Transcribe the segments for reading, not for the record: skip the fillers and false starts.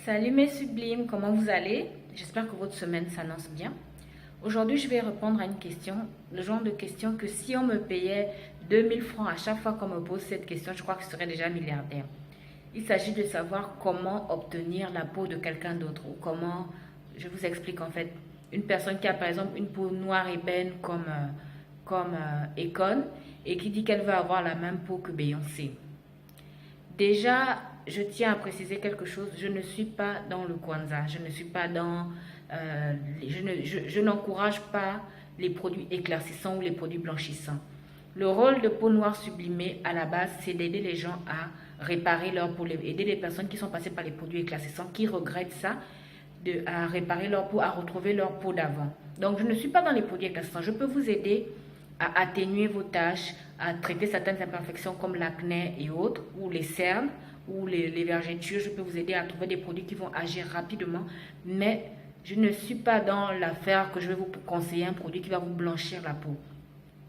Salut mes sublimes, comment vous allez? J'espère que votre semaine s'annonce bien. Aujourd'hui, je vais répondre à une question, le genre de question que si on me payait 2000 francs à chaque fois qu'on me pose cette question, je crois que je serais déjà milliardaire. Il s'agit de savoir comment obtenir la peau de quelqu'un d'autre ou comment, je vous explique en fait, une personne qui a par exemple une peau noire ébène comme Akon et qui dit qu'elle veut avoir la même peau que Beyoncé. Déjà, je tiens à préciser quelque chose. Je ne suis pas dans le Kwanzaa. Je ne suis pas dans... je n'encourage pas les produits éclaircissants ou les produits blanchissants. Le rôle de peau noire sublimée, à la base, c'est d'aider les gens à réparer leur peau, aider les personnes qui sont passées par les produits éclaircissants, qui regrettent ça, à réparer leur peau, à retrouver leur peau d'avant. Donc, je ne suis pas dans les produits éclaircissants. Je peux vous aider à atténuer vos taches, à traiter certaines imperfections comme l'acné et autres, ou les cernes, ou les vergetures. Je peux vous aider à trouver des produits qui vont agir rapidement, mais je ne suis pas dans l'affaire que je vais vous conseiller un produit qui va vous blanchir la peau.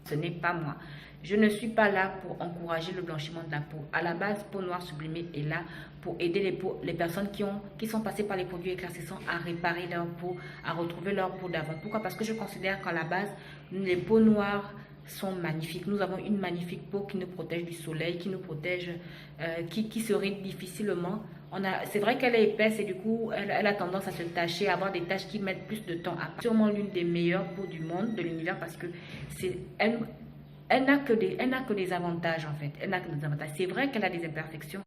Ce n'est pas moi. Je ne suis pas là pour encourager le blanchiment de la peau. À la base, Peau Noire Sublimée est là pour aider les personnes qui sont passées par les produits éclaircissants à réparer leur peau, à retrouver leur peau d'avant. Pourquoi? Parce que je considère qu'à la base, les peaux noires sont magnifiques. Nous avons une magnifique peau qui nous protège du soleil, qui nous protège, qui se ride difficilement. C'est vrai qu'elle est épaisse et du coup, elle a tendance à se tacher, à avoir des taches qui mettent plus de temps. Sûrement l'une des meilleures peaux du monde, de l'univers, parce que elle n'a que des avantages en fait. Elle n'a que des avantages. C'est vrai qu'elle a des imperfections.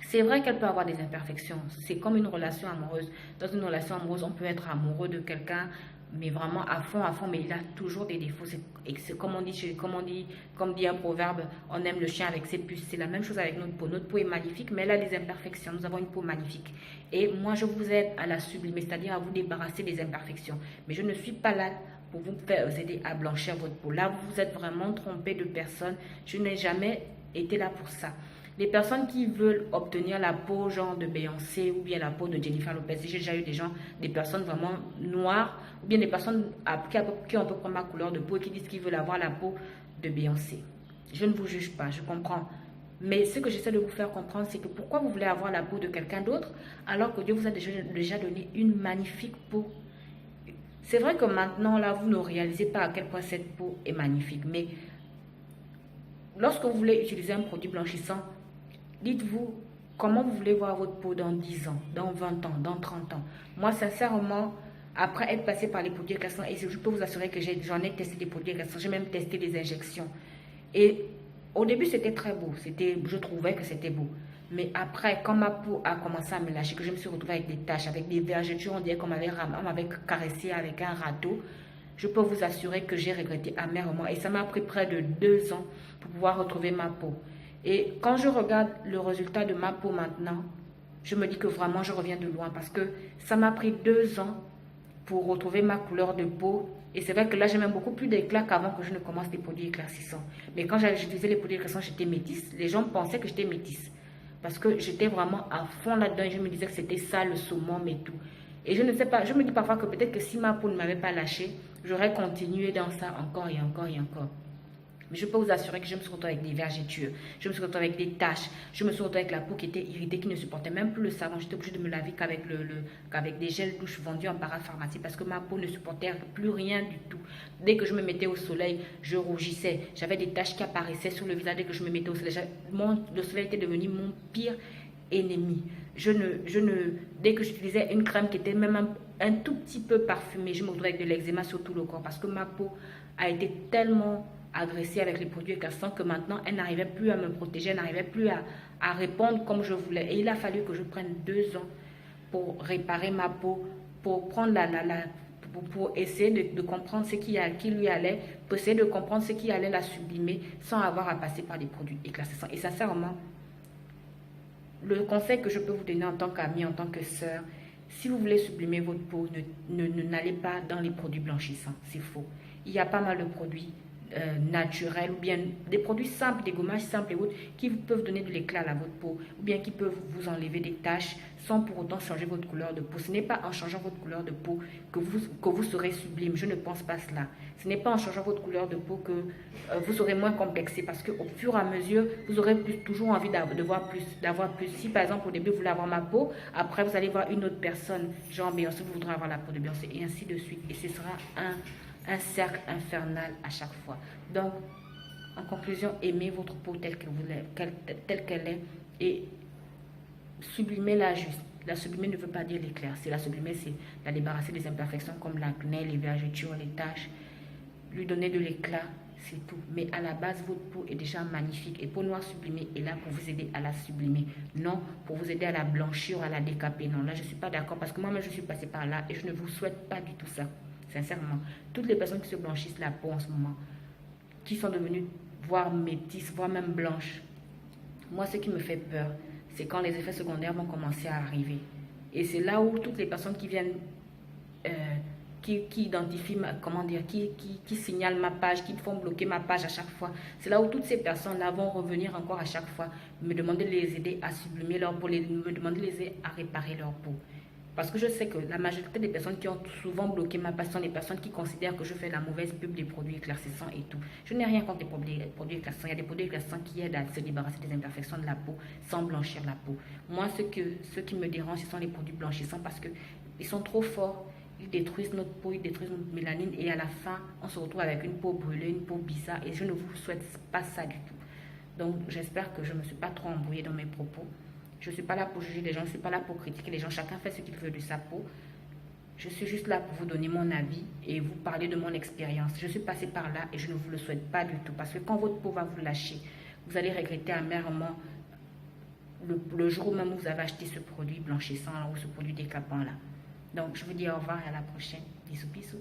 C'est vrai qu'elle peut avoir des imperfections. C'est comme une relation amoureuse. Dans une relation amoureuse, on peut être amoureux de quelqu'un, mais vraiment à fond, mais il a toujours des défauts. C'est comme dit un proverbe, on aime le chien avec ses puces. C'est la même chose avec notre peau. Notre peau est magnifique, mais elle a des imperfections. Nous avons une peau magnifique. Et moi, je vous aide à la sublimer, c'est-à-dire à vous débarrasser des imperfections. Mais je ne suis pas là pour vous aider à blanchir votre peau. Là, vous vous êtes vraiment trompé de personne. Je n'ai jamais été là pour ça. Les personnes qui veulent obtenir la peau genre de Beyoncé ou bien la peau de Jennifer Lopez, j'ai déjà eu des personnes vraiment noires ou bien des personnes qui ont à peu près ma couleur de peau et qui disent qu'ils veulent avoir la peau de Beyoncé. Je ne vous juge pas, je comprends. Mais ce que j'essaie de vous faire comprendre, c'est que pourquoi vous voulez avoir la peau de quelqu'un d'autre alors que Dieu vous a déjà donné une magnifique peau. C'est vrai que maintenant, là, vous ne réalisez pas à quel point cette peau est magnifique. Mais lorsque vous voulez utiliser un produit blanchissant, dites-vous comment vous voulez voir votre peau dans 10 ans, dans 20 ans, dans 30 ans. Moi, sincèrement, après être passé par les produits éclaircissants, et je peux vous assurer que j'en ai testé des produits éclaircissants, j'ai même testé des injections. Et au début, c'était très beau. Je trouvais que c'était beau. Mais après, quand ma peau a commencé à me lâcher, que je me suis retrouvée avec des taches, avec des vergetures, on dirait qu'on m'avait caressé avec un râteau, je peux vous assurer que j'ai regretté amèrement. Et ça m'a pris près de 2 ans pour pouvoir retrouver ma peau. Et quand je regarde le résultat de ma peau maintenant, je me dis que vraiment je reviens de loin parce que ça m'a pris 2 ans pour retrouver ma couleur de peau. Et c'est vrai que là, j'ai même beaucoup plus d'éclat qu'avant que je ne commence les produits éclaircissants. Mais quand j'utilisais les produits éclaircissants, j'étais métisse. Les gens pensaient que j'étais métisse. Parce que j'étais vraiment à fond là-dedans et je me disais que c'était ça le summum et tout. Et je ne sais pas, je me dis parfois que peut-être que si ma peau ne m'avait pas lâché, j'aurais continué dans ça encore et encore et encore. Mais je peux vous assurer que je me suis retrouvée avec des vergetures, je me suis retrouvée avec des taches, je me suis retrouvée avec la peau qui était irritée, qui ne supportait même plus le savon. J'étais obligée de me laver qu'avec des gels douche vendus en parapharmacie parce que ma peau ne supportait plus rien du tout. Dès que je me mettais au soleil, je rougissais. J'avais des taches qui apparaissaient sur le visage dès que je me mettais au soleil. Le soleil était devenu mon pire ennemi. Dès que j'utilisais une crème qui était même un tout petit peu parfumée, je me retrouvais avec de l'eczéma sur tout le corps parce que ma peau a été tellement agressée avec les produits éclaircissants que maintenant elle n'arrivait plus à me protéger, elle n'arrivait plus à répondre comme je voulais. Et il a fallu que je prenne 2 ans pour réparer ma peau, pour prendre pour essayer de comprendre ce qui lui allait, pour essayer de comprendre ce qui allait la sublimer sans avoir à passer par des produits éclaircissants. Et sincèrement, le conseil que je peux vous donner en tant qu'amie, en tant que sœur, si vous voulez sublimer votre peau, n'allez pas dans les produits blanchissants. C'est faux. Il y a pas mal de produits naturels ou bien des produits simples, des gommages simples et autres qui peuvent donner de l'éclat à votre peau ou bien qui peuvent vous enlever des taches sans pour autant changer votre couleur de peau. Ce n'est pas en changeant votre couleur de peau que vous serez sublime. Je ne pense pas cela. Ce n'est pas en changeant votre couleur de peau que vous serez moins complexé parce qu'au fur et à mesure, vous aurez toujours envie d'avoir plus. Si par exemple au début vous voulez avoir ma peau, après vous allez voir une autre personne, genre Beyoncé, vous voudrez avoir la peau de Beyoncé et ainsi de suite. Et ce sera un cercle infernal à chaque fois. Donc, en conclusion, aimez votre peau telle qu'elle est et sublimez-la juste. La sublimer ne veut pas dire l'éclaircir. La sublimer, c'est la débarrasser des imperfections comme l'acné, les vergetures, les taches. Lui donner de l'éclat, c'est tout. Mais à la base, votre peau est déjà magnifique. Et Peau Noire Sublimée est là pour vous aider à la sublimer. Non pour vous aider à la blanchir, à la décaper. Non, là, je ne suis pas d'accord parce que moi-même, je suis passée par là et je ne vous souhaite pas du tout ça. Sincèrement. Toutes les personnes qui se blanchissent la peau en ce moment, qui sont devenues voire métisses, voire même blanches. Moi, ce qui me fait peur, c'est quand les effets secondaires vont commencer à arriver. Et c'est là où toutes les personnes qui viennent, euh, qui identifient, comment dire, qui signalent ma page, qui font bloquer ma page à chaque fois, c'est là où toutes ces personnes-là vont revenir encore à chaque fois, me demander de les aider à sublimer leur peau, me demander de les aider à réparer leur peau. Parce que je sais que la majorité des personnes qui ont souvent bloqué ma page sont des personnes qui considèrent que je fais la mauvaise pub des produits éclaircissants et tout. Je n'ai rien contre les produits éclaircissants. Il y a des produits éclaircissants qui aident à se débarrasser des imperfections de la peau sans blanchir la peau. Moi, ce qui me dérange, ce sont les produits blanchissants parce qu'ils sont trop forts. Ils détruisent notre peau, ils détruisent notre mélanine et à la fin, on se retrouve avec une peau brûlée, une peau bizarre et je ne vous souhaite pas ça du tout. Donc, j'espère que je ne me suis pas trop embrouillée dans mes propos. Je ne suis pas là pour juger les gens, je ne suis pas là pour critiquer les gens. Chacun fait ce qu'il veut de sa peau. Je suis juste là pour vous donner mon avis et vous parler de mon expérience. Je suis passée par là et je ne vous le souhaite pas du tout. Parce que quand votre peau va vous lâcher, vous allez regretter amèrement le jour où même vous avez acheté ce produit blanchissant là, ou ce produit décapant là. Donc, je vous dis au revoir et à la prochaine. Bisous, bisous.